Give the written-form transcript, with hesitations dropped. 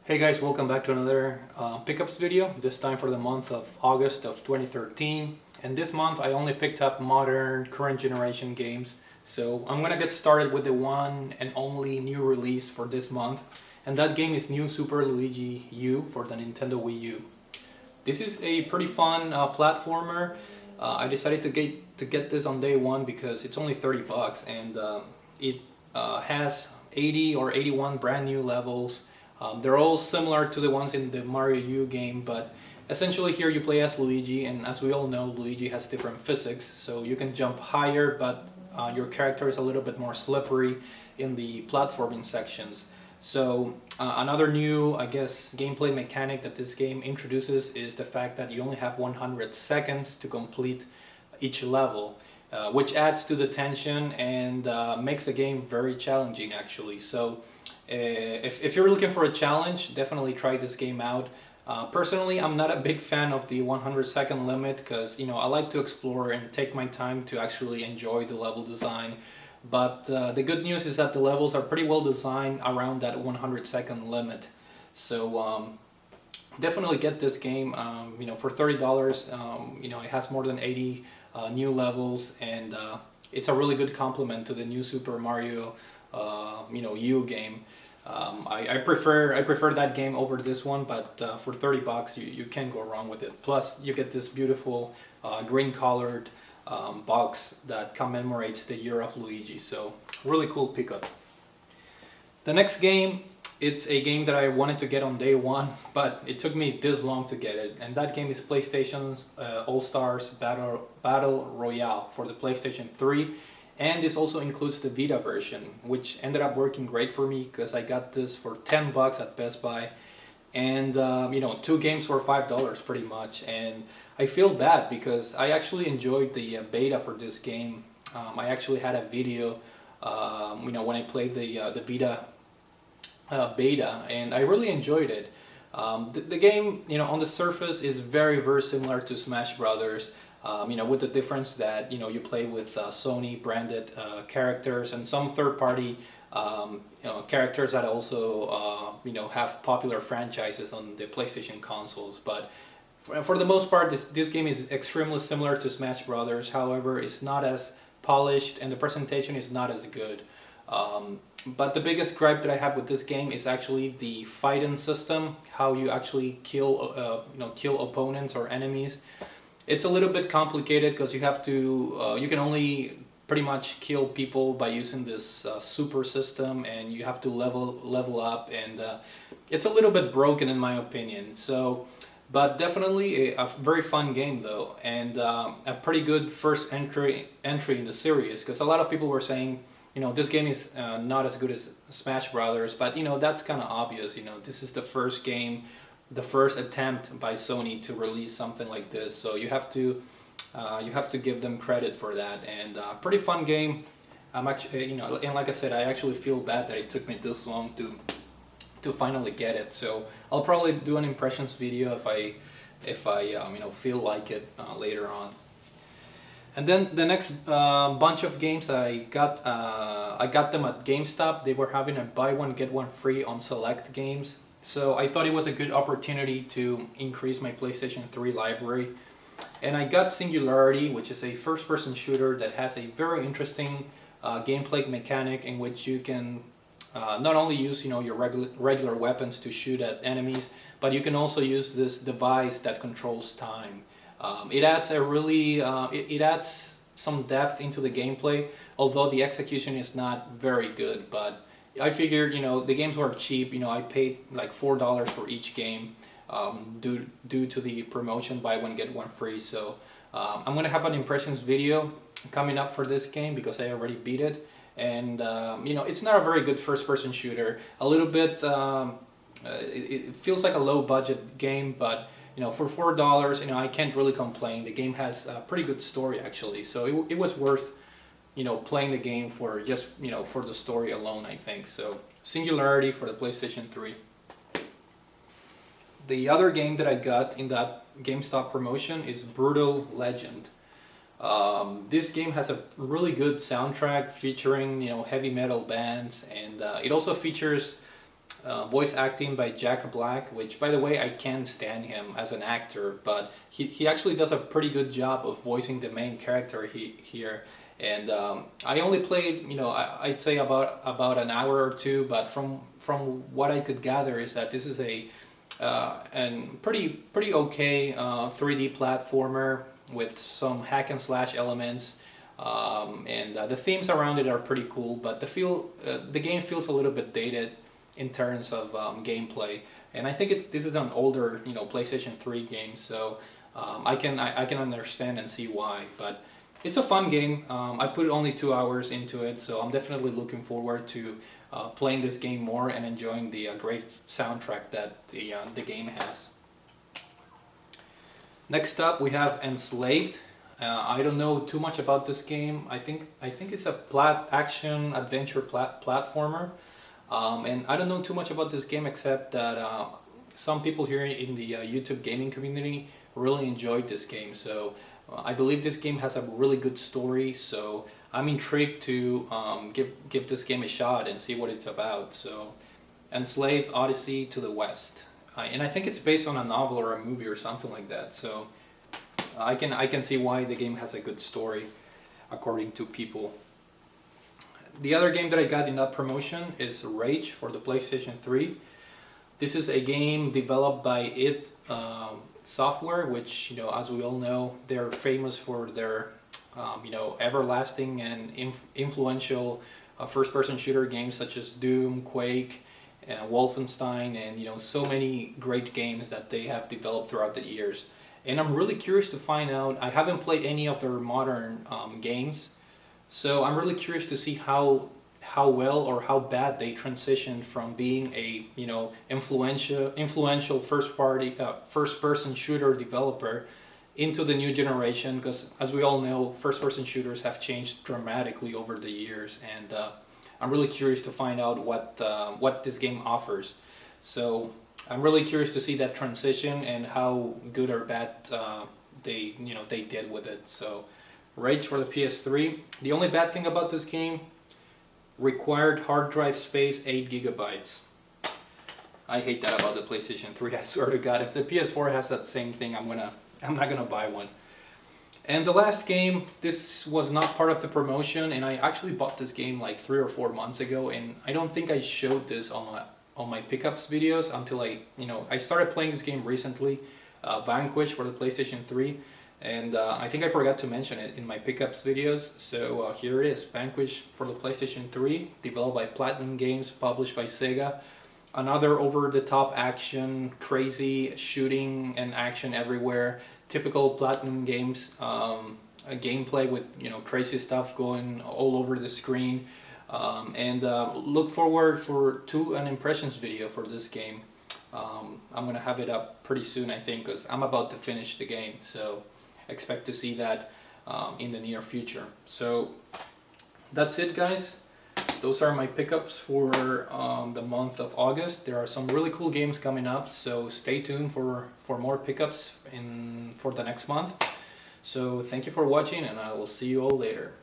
Hey guys, welcome back to another pickups video, this time for the month of August of 2013. And this month I only picked up modern, current generation games. So I'm gonna get started with the one and only new release for this month. And that game is New Super Luigi U for the Nintendo Wii U. This is a pretty fun platformer. I decided to get this on day one because it's only 30 bucks and it has 80 or 81 brand new levels. They're all similar to the ones in the Mario U game, but essentially here you play as Luigi, and as we all know, Luigi has different physics, so you can jump higher, but your character is a little bit more slippery in the platforming sections. So another new, I guess, gameplay mechanic that this game introduces is the fact that you only have 100 seconds to complete each level, which adds to the tension and makes the game very challenging actually. So if you're looking for a challenge, definitely try this game out. Personally, I'm not a big fan of the 100-second limit because, you know, I like to explore and take my time to actually enjoy the level design. But the good news is that the levels are pretty well designed around that 100-second limit. So definitely get this game. You know, for $30, you know, it has more than 80 new levels, and it's a really good complement to the new Super Mario you know, U game. I prefer that game over this one, but for 30 bucks you can't go wrong with it. Plus you get this beautiful green colored box that commemorates the year of Luigi, so really cool pickup. The next game, it's a game that I wanted to get on day one, but it took me this long to get it, and that game is PlayStation's All-Stars Battle Royale for the PlayStation 3. And this also includes the Vita version, which ended up working great for me because I got this for 10 bucks at Best Buy. And you know, 2 games for $5 pretty much. And I feel bad because I actually enjoyed the beta for this game. I actually had a video, you know, when I played the Vita beta, and I really enjoyed it. The game, you know, on the surface is very similar to Smash Brothers. You know, with the difference that, you know, you play with Sony branded characters and some third-party you know, characters that also you know, have popular franchises on the PlayStation consoles. But for the most part, this game is extremely similar to Smash Brothers. However, it's not as polished and the presentation is not as good. But the biggest gripe that I have with this game is actually the fighting system, how you actually kill you know, kill opponents or enemies. It's a little bit complicated because you have to, you can only pretty much kill people by using this super system, and you have to level up, and it's a little bit broken in my opinion. So, but definitely a very fun game though, and a pretty good first entry in the series, because a lot of people were saying, you know, this game is not as good as Smash Brothers, but you know, that's kind of obvious. You know, this is the first game, the first attempt by Sony to release something like this, so you have to give them credit for that. And pretty fun game. I'm actually, you know, and like I said, I actually feel bad that it took me this long to finally get it. So I'll probably do an impressions video if I you know, feel like it later on. And then the next bunch of games I got them at Gamestop. They were having a buy one get one free on select games. So I thought it was a good opportunity to increase my PlayStation 3 library. And I got Singularity, which is a first-person shooter that has a very interesting gameplay mechanic in which you can not only use, you know, your regular weapons to shoot at enemies, but you can also use this device that controls time. It adds a really, it adds some depth into the gameplay, although the execution is not very good. But I figured, you know, the games were cheap. You know, I paid like $4 for each game due to the promotion buy one get one free. So I'm gonna have an impressions video coming up for this game because I already beat it, and you know, it's not a very good first-person shooter. A little bit, it feels like a low-budget game, but you know, for $4, you know, I can't really complain. The game has a pretty good story actually, so it was worth, you know, playing the game for just, you know, for the story alone, I think. So Singularity for the PlayStation 3. The other game that I got in that GameStop promotion is Brutal Legend. This game has a really good soundtrack featuring, you know, heavy metal bands, and it also features voice acting by Jack Black, which by the way I can't stand him as an actor, but he actually does a pretty good job of voicing the main character here. And I only played, I'd say about an hour or two, but from what I could gather is that this is a pretty okay 3D platformer with some hack and slash elements, and the themes around it are pretty cool. But the game feels a little bit dated in terms of gameplay, and I think this is an older PlayStation 3 game, so I can understand and see why. But it's a fun game. I put only 2 hours into it, so I'm definitely looking forward to playing this game more and enjoying the great soundtrack that the game has. Next up we have Enslaved. I don't know too much about this game. I think it's a action adventure platformer, and I don't know too much about this game except that some people here in the YouTube gaming community really enjoyed this game. So I believe this game has a really good story, so I'm intrigued to give this game a shot and see what it's about. So, Enslaved: Odyssey to the West, and I think it's based on a novel or a movie or something like that. So I can see why the game has a good story, according to people. The other game that I got in that promotion is Rage for the PlayStation 3. This is a game developed by id Software, which as we all know, they're famous for their everlasting and influential first-person shooter games such as Doom, Quake, Wolfenstein, and so many great games that they have developed throughout the years. And I'm really curious to find out. I haven't played any of their modern games, so I'm really curious to see how well or how bad they transitioned from being a influential first-person shooter developer into the new generation, because as we all know, first-person shooters have changed dramatically over the years, and I'm really curious to find out what this game offers. So I'm really curious to see that transition and how good or bad they did with it. So Rage for the PS3. The only bad thing about this game: required hard drive space 8 gigabytes. I hate that about the PlayStation 3. I swear to God, if the PS4 has that same thing, I'm not gonna buy one. And the last game, this was not part of the promotion, and I actually bought this game like 3 or 4 months ago, and I don't think I showed this on my pickups videos until I started playing this game recently, Vanquish for the PlayStation 3, and I think I forgot to mention it in my pickups videos. So here it is, Vanquish for the PlayStation 3, developed by Platinum Games, published by Sega. Another over-the-top action, crazy shooting and action everywhere, typical Platinum Games a gameplay with crazy stuff going all over the screen. And look forward to an impressions video for this game. I'm gonna have it up pretty soon, I think, because I'm about to finish the game, so expect to see that in the near future. So that's it, guys. Those are my pickups for the month of August. There are some really cool games coming up, so stay tuned for more pickups for the next month. So thank you for watching, and I will see you all later.